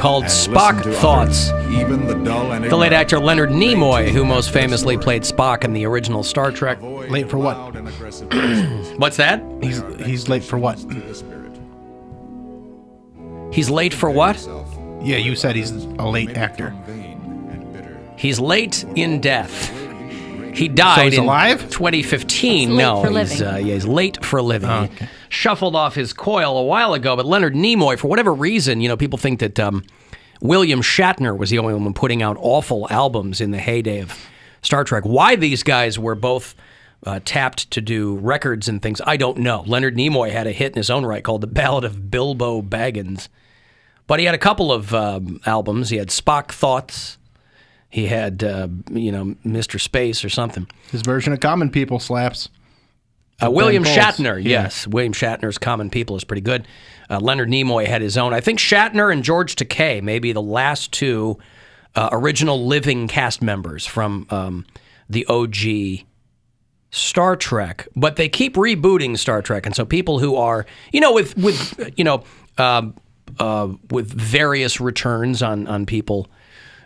called Spock Thoughts. Even The late actor Leonard Nimoy, who most famously played Spock in the original Star Trek. Late for what? What's that? He's late for what? He's late for what? Yeah, you said he's a late actor. He's late in death. He died in alive? 2015. Late No, for he's living. he's late for a living. Oh, He okay. shuffled off his coil a while ago, but Leonard Nimoy, for whatever reason, people think that William Shatner was the only one putting out awful albums in the heyday of Star Trek. Why these guys were both tapped to do records and things, I don't know. Leonard Nimoy had a hit in his own right called The Ballad of Bilbo Baggins. But he had a couple of albums. He had Spock Thoughts. He had, Mr. Space or something. His version of Common People slaps. William Ben Folds. Shatner, yes. William Shatner's Common People is pretty good. Leonard Nimoy had his own. I think Shatner and George Takei may be the last two original living cast members from the OG Star Trek. But they keep rebooting Star Trek, and so people who are, with various returns on people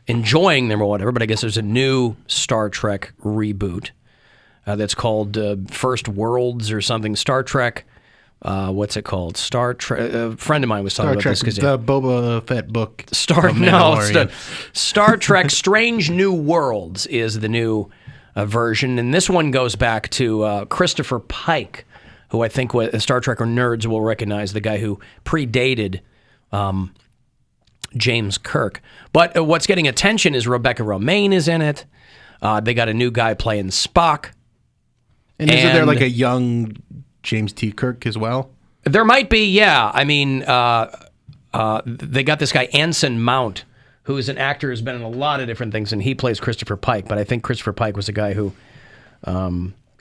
enjoying them or whatever, but I guess there's a new Star Trek reboot that's called First Worlds or something. Star Trek, what's it called? Star Trek. A friend of mine was talking Star about Trek, this because the Boba Fett book. Star Trek Strange New Worlds is the new version, and this one goes back to Christopher Pike, who I think Star Trek or nerds will recognize, the guy who predated James Kirk. But what's getting attention is Rebecca Romijn is in it. They got a new guy playing Spock. And isn't there like a young James T. Kirk as well? There might be, yeah. I mean, they got this guy Anson Mount, who is an actor who's been in a lot of different things, and he plays Christopher Pike. But I think Christopher Pike was a guy who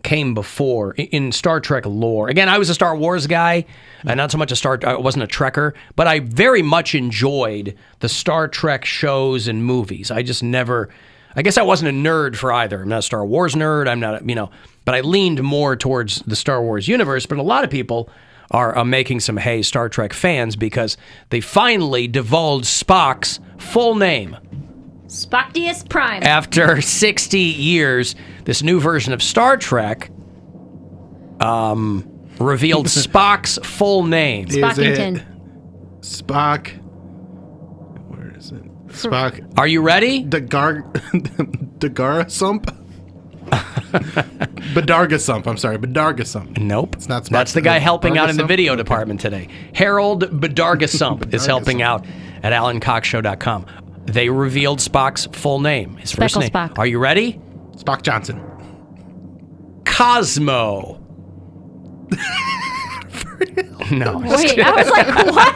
came before in Star Trek lore. Again, I was a Star Wars guy, not so much I wasn't a Trekker, but I very much enjoyed the Star Trek shows and movies. I just never, I guess I wasn't a nerd for either. I'm not a Star Wars nerd. I'm not, but I leaned more towards the Star Wars universe. But a lot of people are making some hay Star Trek fans because they finally divulged Spock's full name. Spockdius Prime. After 60 years, this new version of Star Trek revealed Spock's full name. Spockington. Spock. Where is it? Spock. Are you ready? Dagarasump? Badargasump. I'm sorry. Badargasump. Nope. It's not Spock. That's the guy helping out in the Badargasump? video department today. Harold Badargasump is helping out at AlanCoxShow.com. They revealed Spock's full name, his first Speckle name. Spock. Are you ready? Spock Johnson. Cosmo. No. Wait, I was like, what?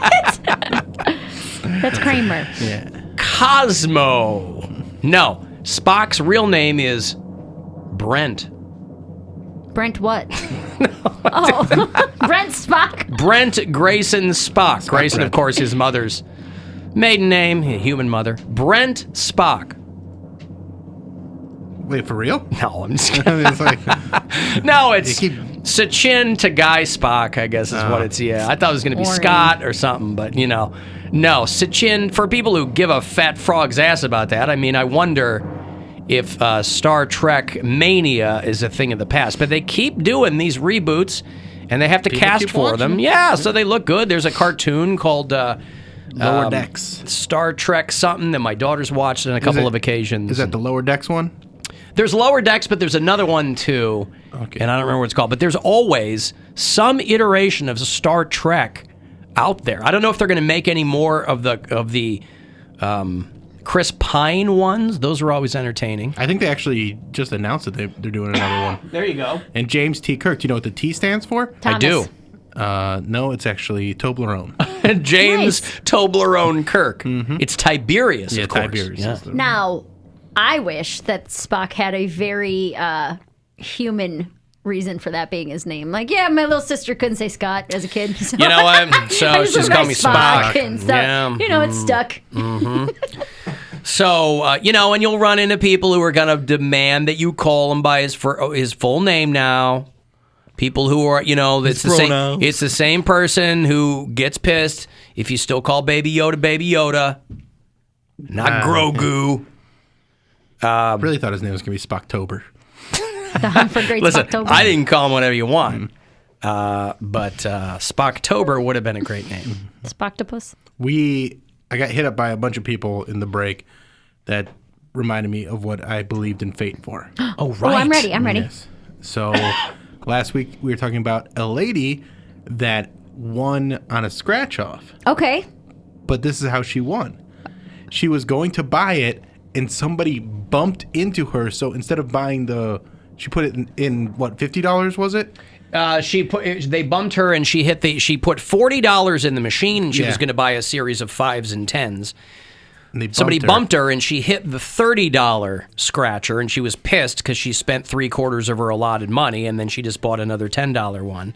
That's Kramer. Yeah. Cosmo. No. Spock's real name is Brent. Brent what? Oh, Brent Spock. Brent Grayson Spock. Grayson, Brent. of course, his mother's maiden name, human mother. Brent Spock. Wait, for real? No, I'm just I kidding. mean, it's like, No, it's You keep- Sachin to Guy Spock, I guess is what it's. Yeah, I thought it was going to be Boring. Scott or something, but no. Sachin, for people who give a fat frog's ass about that, I mean, I wonder if Star Trek mania is a thing of the past. But they keep doing these reboots, and they have to People cast keep for them. watching. Yeah, so they look good. There's a cartoon called Lower Decks. Star Trek something that my daughter's watched on a couple of occasions. Is that the Lower Decks one? There's Lower Decks, but there's another one too, Okay. and I don't remember what it's called. But there's always some iteration of Star Trek out there. I don't know if they're going to make any more of the Chris Pine ones. Those were always entertaining. I think they actually just announced that they're doing another one. There you go. And James T. Kirk, do you know what the T stands for? Thomas. I do. No, it's actually Toblerone. James Nice. Toblerone Kirk. It's Tiberius, Yeah, of course. Tiberius. Yeah. is the- Now, I wish that Spock had a very human reason for that being his name. Like, yeah, my little sister couldn't say Scott as a kid. So You know what? So I just went call by me Spock. And stuff. Yeah. It's stuck. So, and you'll run into people who are going to demand that you call him by his full name now. People who are, it's the same. pronouns. It's the same person who gets pissed if you still call Baby Yoda Baby Yoda. Not Grogu. Really thought his name was going to be Spocktober. The Hunt for Great Listen, Spocktober. I didn't call him whatever you want. But Spocktober would have been a great name. Spocktopus. I got hit up by a bunch of people in the break that reminded me of what I believed in fate for. Oh, right. Oh, I'm ready. I'm ready. Yes. So last week we were talking about a lady that won on a scratch off. Okay. But this is how she won. She was going to buy it and somebody bumped into her. So instead of buying she put it in what, $50 was it? They bumped her and she put $40 in the machine and she was going to buy a series of 5s and 10s. And Somebody bumped her and she hit the $30 scratcher and she was pissed because she spent 3/4 of her allotted money and then she just bought another $10 one.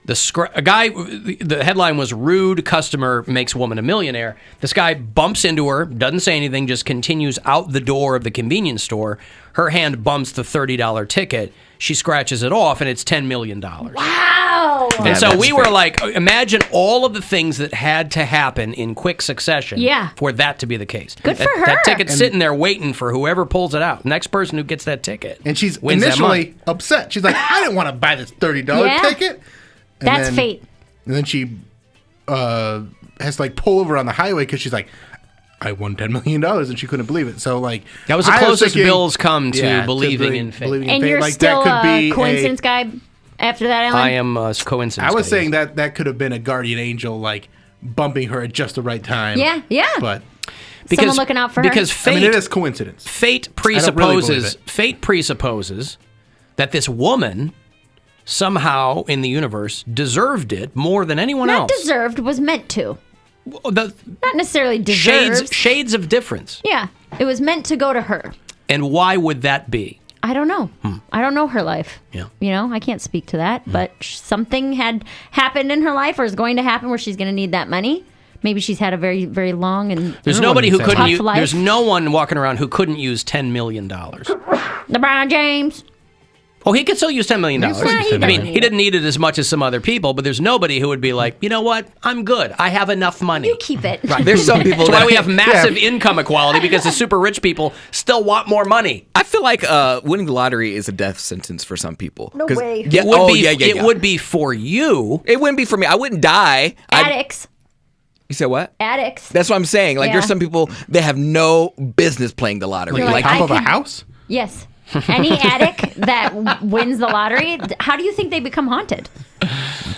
The headline was "Rude Customer Makes Woman a Millionaire." This guy bumps into her, doesn't say anything, just continues out the door of the convenience store. Her hand bumps the $30 ticket. She scratches it off, and it's $10 million. Wow. And so we were like, imagine all of the things that had to happen in quick succession for that to be the case. Good for her. That ticket's sitting there waiting for whoever pulls it out. Next person who gets that ticket. And she's wins initially upset. She's like, I didn't want to buy this $30 ticket. And That's fate. And then she has to pull over on the highway because she's like, I won $10 million, and she couldn't believe it. So that was the closest Bill's come to believing in fate. And you're still a coincidence guy after that, Alan? I am a coincidence. I was guy, saying that could have been a guardian angel bumping her at just the right time. Yeah. But someone looking out for her. Because fate, it is coincidence. Fate presupposes that this woman somehow in the universe deserved it more than anyone else. Not deserved, was meant to. Not necessarily deserved. Shades of difference. Yeah, it was meant to go to her. And why would that be? I don't know. I don't know her life. Yeah. I can't speak to that, but something had happened in her life or is going to happen where she's going to need that money. Maybe she's had a very, very long and there's nobody who couldn't tough life. There's no one walking around who couldn't use $10 million. LeBron James. Oh, he could still use $10 million. I mean, he didn't need it as much as some other people, but there's nobody who would be like, you know what? I'm good. I have enough money. You keep it. Right. There's some people That's why we have massive income equality, because the super rich people still want more money. I feel like winning the lottery is a death sentence for some people. No way. Yeah, it would be for you. It wouldn't be for me. I wouldn't die. Addicts. You said what? Addicts. That's what I'm saying. There's some people, they have no business playing the lottery. Like top of a house? Yes. Any addict that wins the lottery, how do you think they become haunted?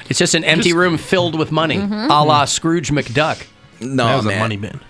It's just an empty room filled with money, a la Scrooge McDuck. No, that was man. a money bin.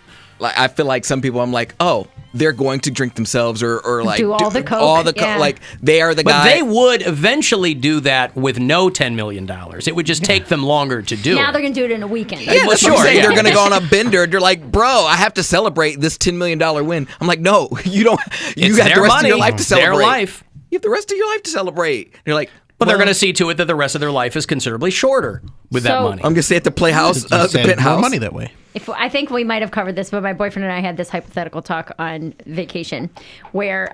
I feel like some people, I'm like, oh, they're going to drink themselves or do all the coke. They are the guy. But they would eventually do that with no $10 million. It would just take them longer to do. Now they're going to do it in a weekend. Yeah, that's what I'm saying. They're going to go on a bender. They're like, bro, I have to celebrate this $10 million win. I'm like, no, you don't. You got the rest of your life to celebrate. Their life. You have the rest of your life to celebrate. You're like, but they're going to see to it that the rest of their life is considerably shorter with that money. I'm going to stay at the playhouse, the penthouse. More money that way. I think we might have covered this, but my boyfriend and I had this hypothetical talk on vacation where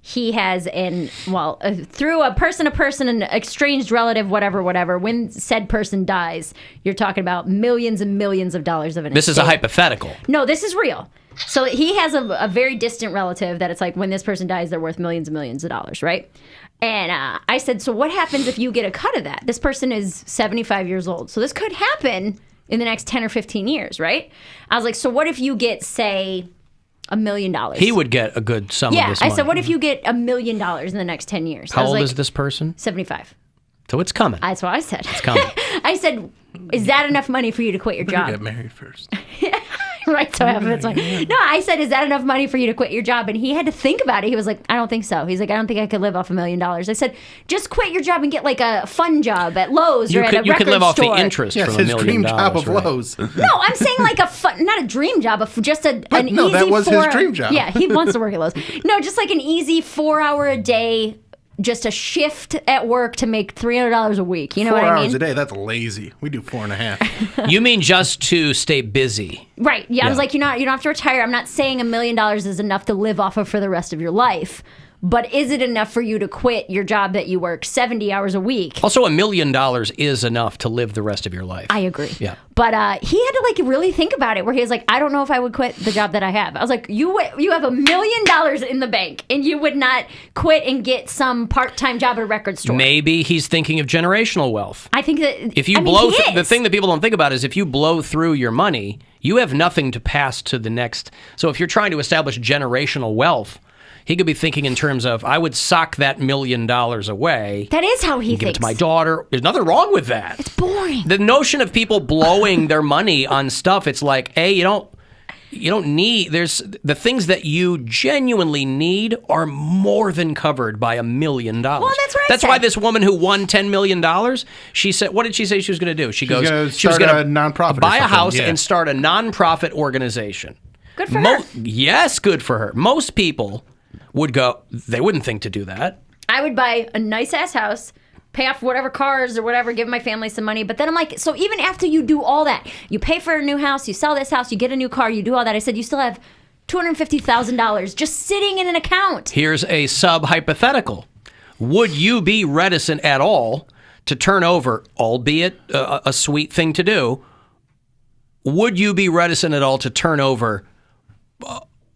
he has through a person, an estranged relative, whatever, when said person dies, you're talking about millions and millions of dollars of an This is a hypothetical. No, this is real. So he has a very distant relative that it's like when this person dies, they're worth millions and millions of dollars, right? And I said, so what happens if you get a cut of that? This person is 75 years old. So this could happen in the next 10 or 15 years, right? I was like, so what if you get, say, $1 million? He would get a good sum of this money. I said, what if you get $1 million in the next 10 years? How old is this person? 75. So it's coming. That's what I said. It's coming. I said, is that enough money for you to quit your job? Get married first. Right, so it's like, no, I said, is that enough money for you to quit your job? And he had to think about it. He was like, I don't think so. He's like, I don't think I could live off $1 million. I said, just quit your job and get like a fun job at Lowe's or at a record store. You could live off the interest from $1 million. His dream job of Lowe's. No, I'm saying like not a dream job, but just an easy that was his dream job. Yeah, he wants to work at Lowe's. No, just like an easy 4-hour a day, just a shift at work to make $300 a week. You know what I mean? 4 hours a day, that's lazy. We do 4.5. You mean just to stay busy? Right. Yeah, I was like, you don't have to retire. I'm not saying $1 million is enough to live off of for the rest of your life. but is it enough for you to quit your job that you work 70 hours a week? Also, $1 million is enough to live the rest of your life. I agree. Yeah. But he had to like really think about it, where he was like, I don't know if I would quit the job that I have. I was like, you have $1 million in the bank and you would not quit and get some part-time job at a record store. Maybe he's thinking of generational wealth. I think that If you blow the thing that people don't think about is if you blow through your money, you have nothing to pass to the next. So if you're trying to establish generational wealth, he could be thinking in terms of, I would sock that $1 million away. That is how he give thinks. it to my daughter. There's nothing wrong with that. It's boring. The notion of people blowing their money on stuff, it's like, hey, you don't need, there's the things that you genuinely need are more than covered by $1 million. Well, that's right. That's why this woman who won $10 million, she said, what did she say she was going to do? She was going to a nonprofit, buy a house yeah, and start a nonprofit organization. Good for her. Yes, good for her. Most people would go, they wouldn't think to do that. I would buy a nice ass house, pay off whatever cars or whatever, give my family some money. But then I'm like, so even after you do all that, you pay for a new house, you sell this house, you get a new car, you do all that. I said, you still have $250,000 just sitting in an account. Here's a sub-hypothetical. Would you be reticent at all to turn over, albeit a sweet thing to do, would you be reticent at all to turn over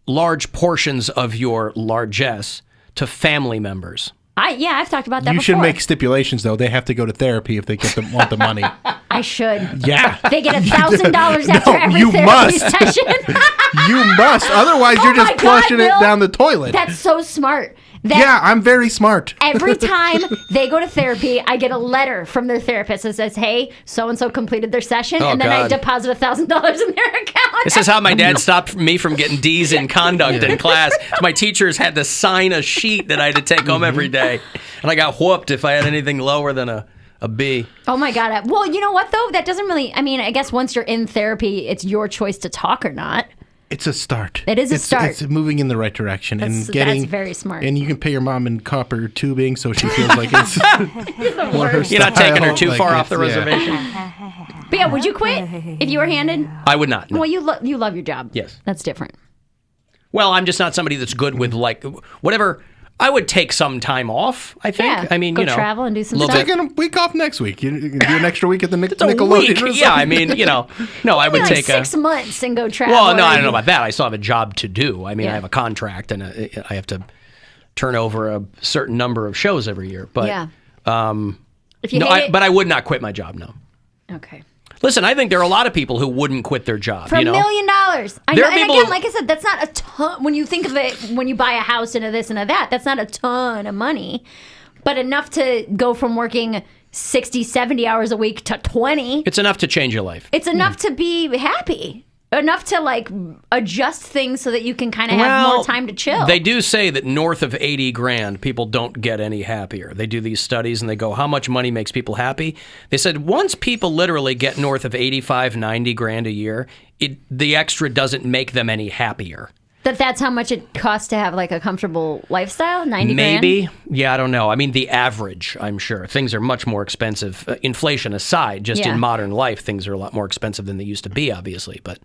large portions of your largesse to family members? I've talked about that You before. should make stipulations, though. They have to go to therapy if they want the money. I should. Yeah. They get $1,000 after every you therapy must. session. You must. Otherwise, you're just my God, flushing it Bill. down the toilet. That's so smart. Yeah, I'm very smart. Every time they go to therapy, I get a letter from their therapist that says, hey, so-and-so completed their session, and then I God. deposit $1,000 in their account. This is how my dad stopped me from getting D's in conduct in class. My teachers had to sign a sheet that I had to take home every day. And I got whooped if I had anything lower than a B. Oh, my God. Well, you know what, though? That doesn't really, I mean, I guess once you're in therapy, it's your choice to talk or not. It's a start. It is a start. It's moving in the right direction. That's very smart. And you can pay your mom in copper tubing so she feels like it's more her You're not style, taking her too like far off the it's- yeah. reservation. But yeah, would you quit if you were handed? I would not. No. Well, you love your job. Yes. That's different. Well, I'm just not somebody that's good with like whatever. I would take some time off, I think. Yeah. I mean, go you know, travel and do some little stuff. bit. Taking a week off next week. You can do an extra week at the a Nickelodeon. week. or Yeah, I something. mean, no, I would Like take 6 months and go travel. Well, no, I and- don't know about that. I still have a job to do. I mean, Yeah. I have a contract and I have to turn over a certain number of shows every year. But Yeah. If you no, hate it, but I would not quit my job. No. okay. Listen, I think there are a lot of people who wouldn't quit their job. For you $1 know? million. I There know, are and people- again, like I said, that's not a ton. When you think of it, when you buy a house and a this and a that, that's not a ton of money, but enough to go from working 60, 70 hours a week to 20. It's enough to change your life. It's enough to be happy. Enough to like adjust things so that you can kind of have more time to chill. They do say that north of 80 grand, people don't get any happier. They do these studies and they go, how much money makes people happy? They said once people literally get north of 85, 90 grand a year, the extra doesn't make them any happier. That's how much it costs to have like a comfortable lifestyle? 90 grand? Maybe. Yeah, I don't know. I mean, the average, I'm sure. Things are much more expensive. Inflation aside, just Yeah. in modern life, things are a lot more expensive than they used to be, obviously. But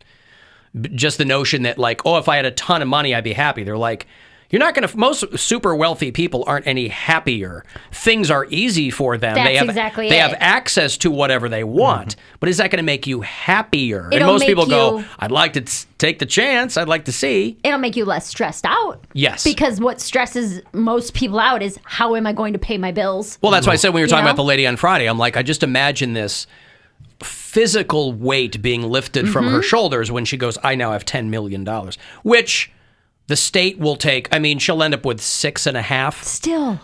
just the notion that, like, oh, if I had a ton of money, I'd be happy. They're like, you're not going to, most super wealthy people aren't any happier. Things are easy for them. That's they have, exactly They it. have access to whatever they want. But is that going to make you happier? And It'll most make people go, you- I'd like to take the chance. I'd like to see. It'll make you less stressed out. Yes. Because what stresses most people out is how am I going to pay my bills? Well, that's why I said when we were talking You know? about the lady on Friday, I'm like, I just imagine this physical weight being lifted from her shoulders when she goes, I now have $10 million, which the state will take. I mean, she'll end up with 6.5.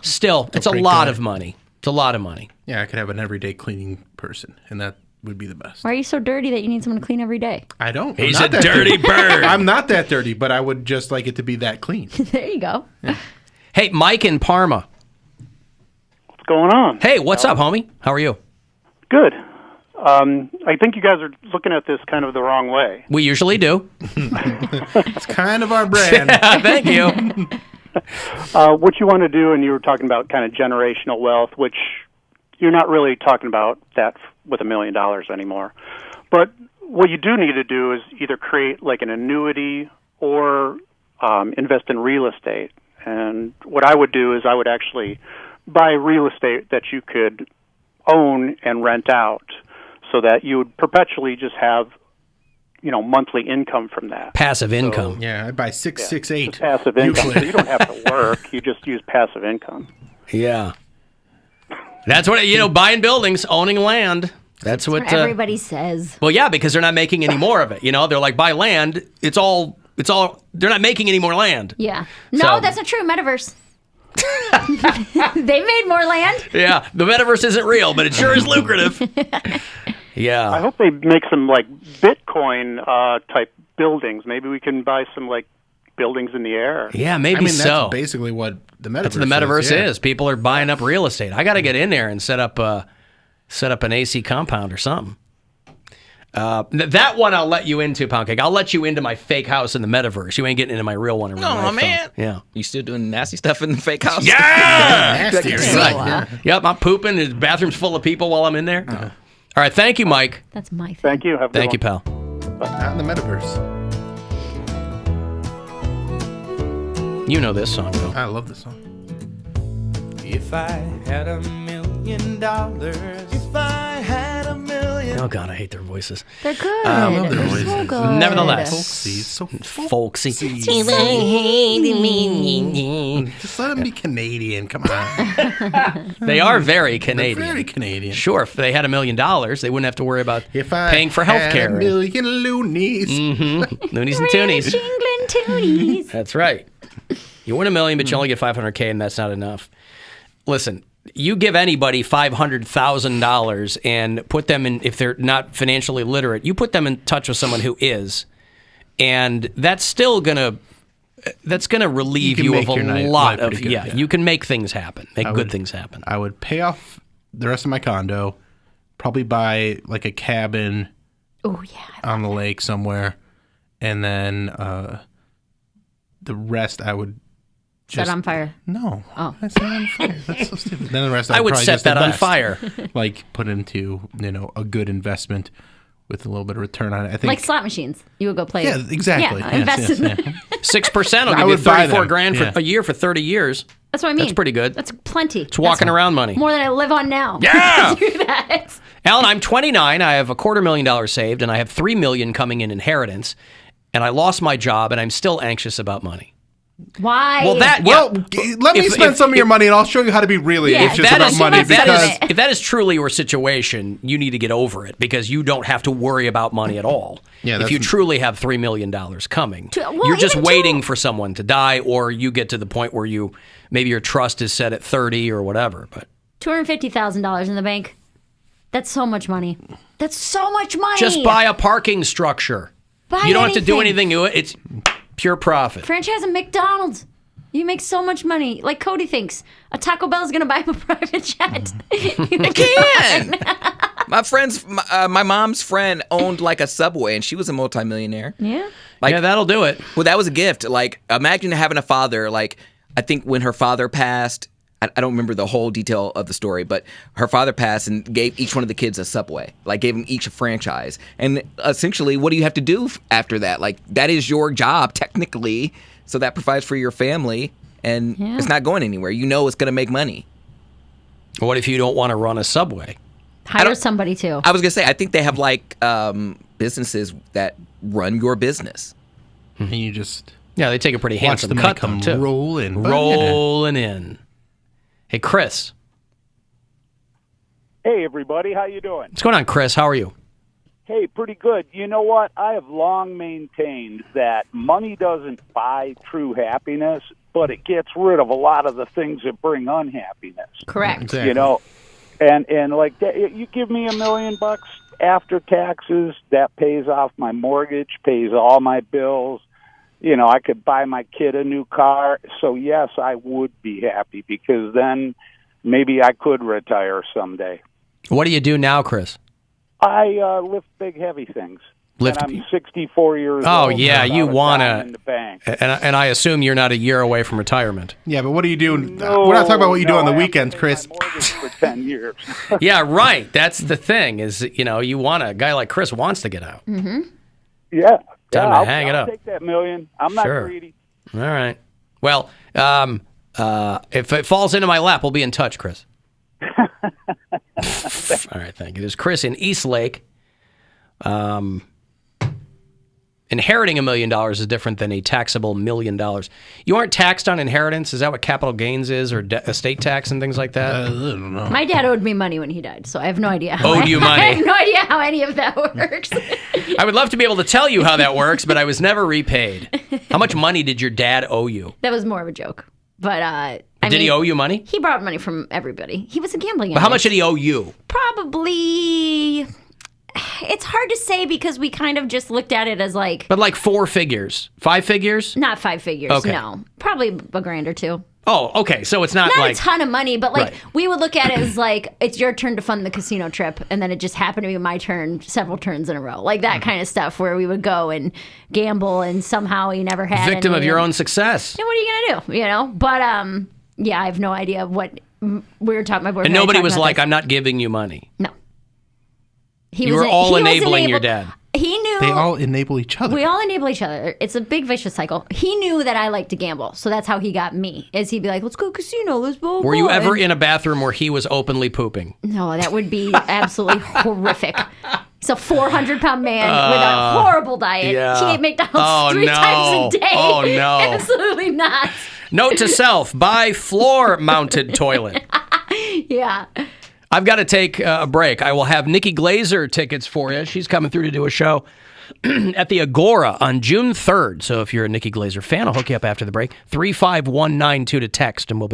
Still, it's a pretty lot good. of money. It's a lot of money. Yeah, I could have an everyday cleaning person, and that would be the best. Why are you so dirty that you need someone to clean every day? I don't. He's I'm a not that dirty bird. I'm not that dirty, but I would just like it to be that clean. There you go. Hey, Mike in Parma. What's going on? Hey, what's up, homie? How are you? Good. I think you guys are looking at this kind of the wrong way. We usually do. It's kind of our brand. Thank you. What you want to do, and you were talking about kind of generational wealth, which you're not really talking about that with $1 million anymore. But what you do need to do is either create like an annuity or invest in real estate. And what I would do is I would actually buy real estate that you could own and rent out, so that you would perpetually just have, monthly income from that. Passive income. Yeah, I'd buy 668. Just passive income. So you don't have to work. You just use passive income. Yeah. That's what, buying buildings, owning land. That's what everybody says. Well, yeah, because they're not making any more of it. They're like, buy land. It's all, they're not making any more land. Yeah. No, that's not true. Metaverse. They made more land. Yeah. The metaverse isn't real, but it sure is lucrative. Yeah. I hope they make some like Bitcoin type buildings. Maybe we can buy some like buildings in the air. Yeah, maybe that's so. Basically what the metaverse That's what the metaverse is. is. People are buying up real estate. I got to get in there and set up an AC compound or something. That one I'll let you into, Poundcake. I'll let you into my fake house in the metaverse. You ain't getting into my real one. Oh, man. Yeah. You still doing nasty stuff in the fake house? Yeah! Nasty, Right. right? Yep, I'm pooping. The bathroom's full of people while I'm in there. All right, thank you, Mike. That's my thing. Thank you. Have a good Thank you, one. pal. Not in the metaverse. You know this song, though. I love this song. If I had $1 million, if I had $1 million. Oh, God, I hate their voices. They're good. I love their They're voices. so good. Nevertheless. Folksy. It's so Folksy. Just let them be Canadian. Come on. They are very They're Canadian. very Canadian. Sure, if they had $1 million, they wouldn't have to worry about If I paying for had health care. $1 million loonies. Loonies and toonies. Jingling toonies. That's right. You win $1 million, but you only get $500K, and that's not enough. Listen, you give anybody $500,000 and put them in, if they're not financially literate, you put them in touch with someone who is, and that's still gonna relieve you of a lot of you can make things happen, good things happen. I would pay off the rest of my condo, probably buy like a cabin Oh, yeah. on the lake somewhere, and then the rest I would Set on fire. No. Oh. That's not on fire. That's so stupid. Then the rest I would probably set just that on invest. fire. Like put into, a good investment with a little bit of return on it. I think Like slot machines. You would go play. Yeah, exactly. Yeah, Yes, invest yes, in yeah. 6% will I give you would buy them. $34,000 Yeah. for a year for 30 years. That's what I mean. That's pretty good. That's plenty. It's walking around money. More than I live on now. Yeah! Do that. Alan, I'm 29. I have $250,000 saved, and I have $3 million coming in inheritance. And I lost my job, and I'm still anxious about money. Why? Well, that Well, let me If- spend if- some of your money, and I'll show you how to be really Yeah, anxious that about is- money. if that Because is- if that is truly your situation, you need to get over it because you don't have to worry about money at all. Yeah, if that's- you truly have $3 million coming, well, you're just even waiting for someone to die, or you get to the point where maybe your trust is set at 30 or whatever. But $250,000 in the bank. That's so much money. That's so much money. just buy a parking structure. Buy You don't have to do anything. anything to it. It's pure profit. Franchise a McDonald's. You make so much money. Like Cody thinks, a Taco Bell is going to buy him a private jet. Can. My mom's friend owned like a Subway, and she was a multimillionaire. Yeah. Yeah, that'll do it. Well, that was a gift. Like, imagine having a father. Like, I think when her father passed, I don't remember the whole detail of the story, but her father passed and gave each one of the kids a Subway. Like, gave them each a franchise. And essentially, what do you have to do after that? Like, that is your job, technically. So that provides for your family, and it's not going anywhere. You know it's going to make money. What if you don't want to run a Subway? Hire somebody too. I was going to say, I think they have, like, businesses that run your business. and you just Yeah, they take a pretty watch handsome the money cut, come though, too. roll in. But, Rolling in. Hey, Chris. Hey, everybody. How you doing? What's going on, Chris? How are you? Hey, pretty good. You know what? I have long maintained that money doesn't buy true happiness, but it gets rid of a lot of the things that bring unhappiness. Correct. Exactly. You know, and like that, you give me $1 million after taxes, that pays off my mortgage, pays all my bills. You know, I could buy my kid a new car. So yes, I would be happy because then maybe I could retire someday. What do you do now, Chris? I lift big, heavy things. Lift- And I'm 64 years Oh, old. yeah, without you a wanna- dime in the bank. And I assume you're not a year away from retirement. Yeah, but what do you do? No, We're not talking about what you do no, on the I have to weekends, pay Chris. my mortgage for 10 years. Yeah, right. That's the thing is, you want a guy like Chris wants to get out. Yeah. Time to I'll hang it up. take that $1 million. I'm not Sure. greedy. All right. Well, if it falls into my lap, we'll be in touch, Chris. All right, thank you. There's Chris in Eastlake. Inheriting $1 million is different than a taxable $1 million. You aren't taxed on inheritance? Is that what capital gains is, or estate tax and things like that? I don't know. My dad owed me money when he died, so I have no idea. Owed you money? I have no idea how any of that works. I would love to be able to tell you how that works, but I was never repaid. How much money did your dad owe you? That was more of a joke. But did he owe you money? He borrowed money from everybody. He was a gambling addict. But how much did he owe you? Probably... It's hard to say because we kind of just looked at it as like... But like 4 figures? 5 figures? Not 5 figures, Okay. no. Probably $1,000 or $2. Oh, okay. So it's not Not like... a ton of money, but like Right. we would look at it as like, it's your turn to fund the casino trip, and then it just happened to be my turn several turns in a row. Like that kind of stuff where we would go and gamble and somehow he never had Victim any, of your and- own success. And what are you going to do, you know? But yeah, I have no idea what... We were talking, my boyfriend And nobody and I was talked about like, this. I'm not giving you money. No. You were all enabling your dad. He knew. They all enable each other. We all enable each other. It's a big vicious cycle. He knew that I like to gamble, so that's how he got me. Is he'd be like, "Let's go casino, let's go." Were you ever in a bathroom where he was openly pooping? No, that would be absolutely horrific. He's a 400-pound man with a horrible diet. yeah. He ate McDonald's 3 times a day. Oh, no. Absolutely not. Note to self, buy floor-mounted toilet. Yeah. I've got to take a break. I will have Nikki Glazer tickets for you. She's coming through to do a show at the Agora on June 3rd. So if you're a Nikki Glazer fan, I'll hook you up after the break. 35192 to text, and we'll be back.